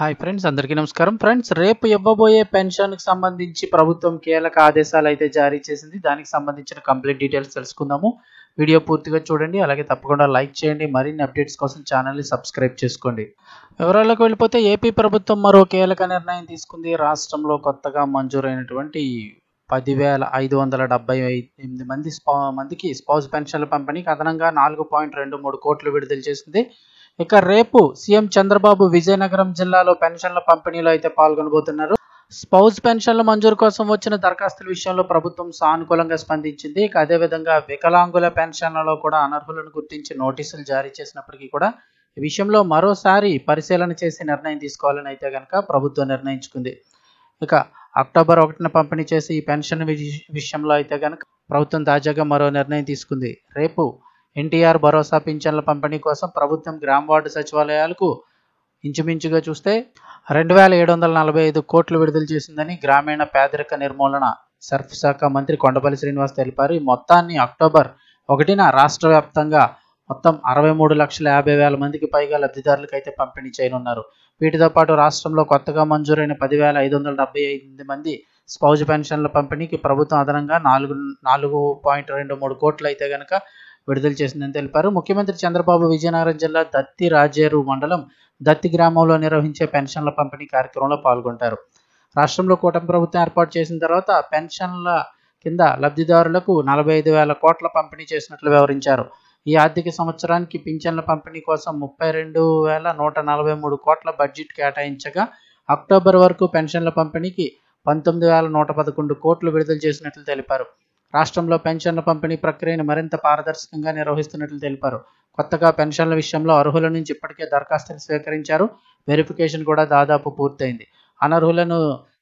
Hi friends, అందరికీ నమస్కారం. Friends, రేపు ఇవ్వబోయే పెన్షన్‌కి సంబంధించి ప్రభుత్వం కీలక ఆదేశాలైతే జారీ చేసింది. దానికి సంబంధించిన కంప్లీట్ డీటెయిల్స్ తెలుసుకుందాము. వీడియో పూర్తిగా చూడండి. అలాగే తప్పకుండా లైక్ చేయండి. మరిన్ని అప్డేట్స్ కోసం ఛానల్‌ని సబ్స్క్రైబ్ చేసుకోండి. వివరాల్లోకి వెళ్ళిపోతే ఏపీ ప్రభుత్వం మరో కీలక నిర్ణయం తీసుకుంది. రాష్ట్రంలో కొత్తగా మంజూరైనటువంటి 10,578 మందికి స్పౌస్ పెన్షన్ల పంపిణీకి అదనంగా 4.23 కోట్లు విడుదల చేసింది. ఇక రేపు సీఎం చంద్రబాబు విజయనగరం జిల్లాలో పెన్షన్ల పంపిణీలో అయితే పాల్గొనబోతున్నారు. స్పౌస్ పెన్షన్ల మంజూరు కోసం వచ్చిన దరఖాస్తుల విషయంలో ప్రభుత్వం సానుకూలంగా స్పందించింది. ఇక అదేవిధంగా వికలాంగుల పెన్షన్లలో కూడా అనర్హులను గుర్తించి నోటీసులు జారీ చేసినప్పటికీ కూడా ఈ విషయంలో మరోసారి పరిశీలన చేసి నిర్ణయం తీసుకోవాలని అయితే కనుక ప్రభుత్వం నిర్ణయించుకుంది. ఇక అక్టోబర్ 1న పంపిణీ చేసి ఈ పెన్షన్ విషయంలో అయితే కనుక ప్రభుత్వం తాజాగా మరో నిర్ణయం తీసుకుంది. రేపు ఎన్టీఆర్ భరోసా పింఛన్ల పంపిణీ కోసం ప్రభుత్వం గ్రామ వార్డు సచివాలయాలకు ఇంచుమించుగా చూస్తే 2,745 కోట్లు విడుదల చేసిందని గ్రామీణ పేదరిక నిర్మూలన సర్ఫ్ శాఖ మంత్రి కొండపల్లి శ్రీనివాస్ తెలిపారు. ఈ మొత్తాన్ని అక్టోబర్ 1న రాష్ట్ర వ్యాప్తంగా మొత్తం 63,50,000 మందికి పైగా లబ్ధిదారులకు అయితే పంపిణీ చేయనున్నారు. వీటితో పాటు రాష్ట్రంలో కొత్తగా మంజూరైన 10,578 మంది స్పౌజ్ పెన్షన్ల పంపిణీకి ప్రభుత్వం అదనంగా 4.23 కోట్లు అయితే కనుక విడుదల చేసిందని తెలిపారు. ముఖ్యమంత్రి చంద్రబాబు విజయనగరం జిల్లా దత్తి రాజేరు మండలం దత్తి గ్రామంలో నిర్వహించే పెన్షన్ల పంపిణీ కార్యక్రమంలో పాల్గొంటారు. రాష్ట్రంలో కూటమి ప్రభుత్వం ఏర్పాటు చేసిన తర్వాత పెన్షన్ల కింద లబ్ధిదారులకు 45,000 కోట్ల పంపిణీ చేసినట్లు వివరించారు. ఈ ఆర్థిక సంవత్సరానికి పింఛన్ల పంపిణీ కోసం 32,143 కోట్ల బడ్జెట్ కేటాయించగా అక్టోబర్ వరకు పెన్షన్ల పంపిణీకి 19,111 కోట్లు విడుదల చేసినట్లు తెలిపారు. రాష్ట్రంలో పెన్షన్ల పంపిణీ ప్రక్రియను మరింత పారదర్శకంగా నిర్వహిస్తున్నట్లు తెలిపారు. కొత్తగా పెన్షన్ల విషయంలో అర్హుల నుంచి ఇప్పటికే దరఖాస్తులు స్వీకరించారు. వెరిఫికేషన్ కూడా దాదాపు పూర్తయింది. అనర్హులను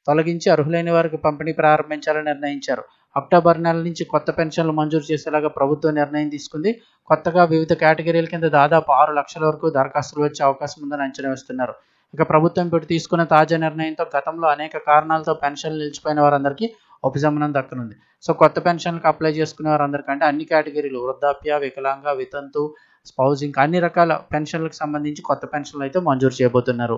తొలగించి అర్హులైన వారికి పంపిణీ ప్రారంభించాలని నిర్ణయించారు. అక్టోబర్ నెల నుంచి కొత్త పెన్షన్లు మంజూరు చేసేలాగా ప్రభుత్వం నిర్ణయం తీసుకుంది. కొత్తగా వివిధ కేటగిరీల కింద దాదాపు 6 లక్షల వరకు దరఖాస్తులు వచ్చే అవకాశం ఉందని అంచనా వేస్తున్నారు. ఇక ప్రభుత్వం ఇప్పుడు తీసుకున్న తాజా నిర్ణయంతో గతంలో అనేక కారణాలతో పెన్షన్లు నిలిచిపోయిన వారందరికీ ఉపశమనం దక్కనుంది. సో కొత్త పెన్షన్లకు అప్లై చేసుకునే వారందరికంటే అన్ని కేటగిరీలు వృద్ధాప్య, వికలాంగ, వితంతు, స్పౌజ్ ఇంకా అన్ని రకాల పెన్షన్లకు సంబంధించి కొత్త పెన్షన్లు అయితే మంజూరు చేయబోతున్నారు.